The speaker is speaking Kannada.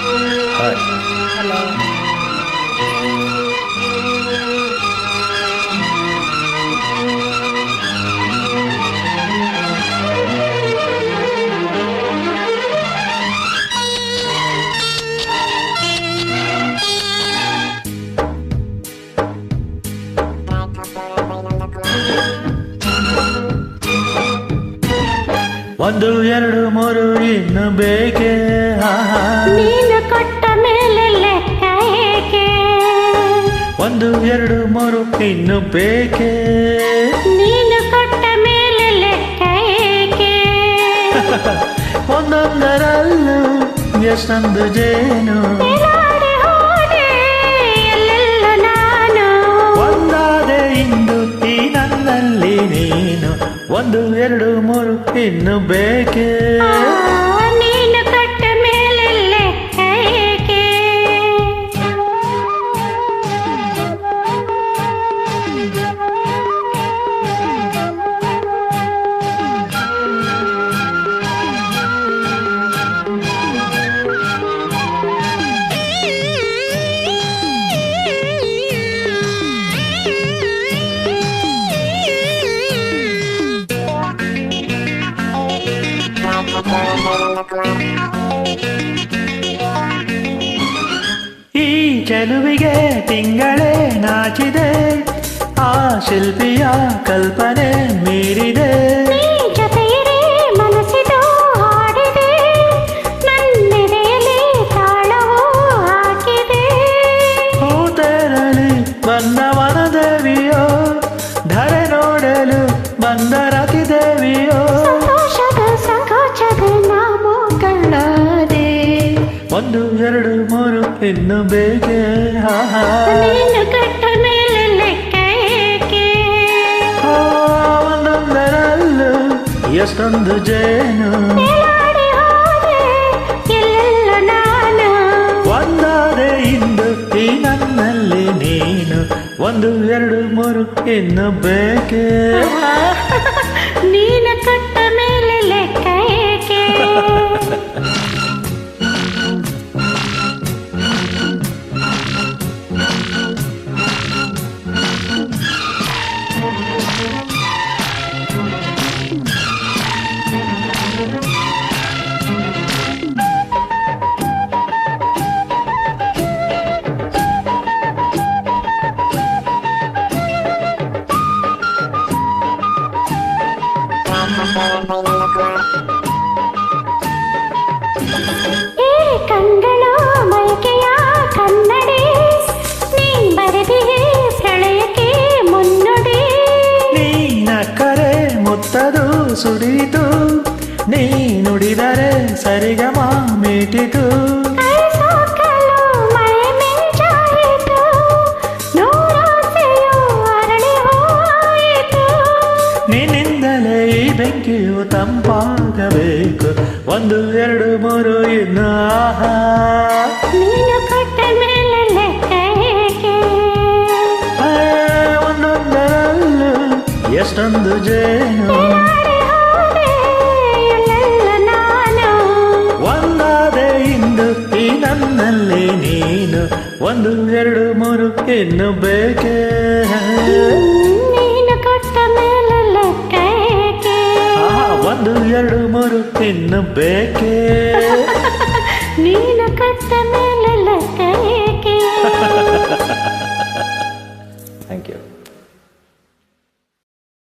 ಹಾಯ್. ಹಲೋ. ಒಂದು ಎರಡು ಮೂರು ಇನ್ನು ಬೇಕೆ ನೀನು ಕೊಟ್ಟ ಮೇಲೆ ಲೆಕ್ಕ ಏಕೆ? ಒಂದು ಎರಡು ಮೂರು ಇನ್ನು ಬೇಕೆ ನೀನು ಕೊಟ್ಟ ಮೇಲೆ ಲೆಕ್ಕ ಏಕೆ? ಒಂದೊಂದರಲ್ಲೂ ಎಷ್ಟೊಂದು ಜೇನು ತೇಲಾಡಿ ಹೋದೆ ಎಲ್ಲೆಲ್ಲ ನಾನು. ಒಂದಾದೆ ಇಂದು ಈ ನನ್ನಲ್ಲಿ ನೀನು ಒಂದು ಎರಡು ಮೂರು ಇನ್ನು ಬೇಕೆ ನೀನು ಕೊಟ್ಟ ಮೇಲೆ ಲೆಕ್ಕ ಏಕೆ? ಈ ಚೆಲುವಿಗೆ ತಿಂಗಳೇ ನಾಚಿದೆ ಆ ಶಿಲ್ಪಿಯ ಕಲ್ಪನೆ ಮೀರಿದೆ ನೀ ಜೊತೆಯಿರೇ ಮನಸ್ಸಿದು ಹಾಡಿದೆ ನನ್ನೆದೆಯಲ್ಲಿ ತಾಳವೂ ಹಾಕಿದೆ. ಹೂತೆರಳಿ ಬಂದ ವನದೇವಿಯೋ ಧರೆ ನೋಡಲು ಬಂದ ರತಿದೇವಿಯೋ ಸಂತೋಷದ ಸಂಕೋಚದ ನಾವು ಕಳ್ಳಾದೆ. ಒಂದು ಎರಡು ಮೂರು ಇನ್ನು ಬೇಕೆ ನೀನು ಕಟ್ಟ ಮೇಲೆ ಲೆಕ್ಕ ಏಕೆ? ಒಂದೊಂದರಲ್ಲೂ ಎಷ್ಟೊಂದು ಜೇನು ತೇಲಾಡಿ ಹೋದೆ ಎಲ್ಲೆಲ್ಲ ನಾನು. ಒಂದಾದೆ ಇಂದು ಈ ನನ್ನಲ್ಲಿ ನೀನು ಒಂದು ಎರಡು ಮೂರು ಇನ್ನು ಬೇಕೆ ನೀನು ಕಟ್ಟ ಮೇಲೆ ಲೆಕ್ಕ ಏಕೆ? ಏ ಕಂಗಳ ಮೈಕೆಯ ಕನ್ನಡಿ ನೀ ಬರೆದಿಯೇ ಪ್ರಳಯಕ್ಕೆ ಮುನ್ನುಡಿ. ನೀನ ಕರೆ ಮುತ್ತದು ಸುಡಿತು ನೀ ನುಡಿದರೆ ಸರಿಗಮ ಮೀಟಿತು ಕೈ ಸೋಕಲು ಮೈ ಮಿಂಚಾಯಿತು ನೂರಾಸೆಯು ಅರಳಿ ಹೋಯಿತು. ನಿನ್ನಿಂದಲೇ ಈ ಬೆಂಕಿಯು ತಂಪಾಗಬೇಕು ಒಂದು ಎರಡು ಮೂರು ಇನ್ನು ಆಹಾ ನೀನು ಕೊಟ್ಟ ಮೇಲೆ ಲೆಕ್ಕ ಏಕೆ? ಒಂದೊಂದರಲ್ಲೂ ಎಷ್ಟೊಂದು ಜೇನು ತೇಲಾಡಿ ಹೋದೆ ಎಲ್ಲೆಲ್ಲ ನಾನು. ಒಂದಾದೆ ಇಂದು ಈ ನನ್ನಲ್ಲಿ ನೀನು ಒಂದು ಎರಡು ಮೂರು ಇನ್ನು ಬೇಕೆ ನೀನು ಕೊಟ್ಟ ಮೇಲೆ ಲೆಕ್ಕ ಏಕೆ? ಒಂದು ಎರಡು ಮೂರು ಇನ್ನು ಬೇಕೆ ನೀನು ಕೊಟ್ಟ ಮೇಲೆ ಲೆಕ್ಕ ಏಕೆ? Thank you.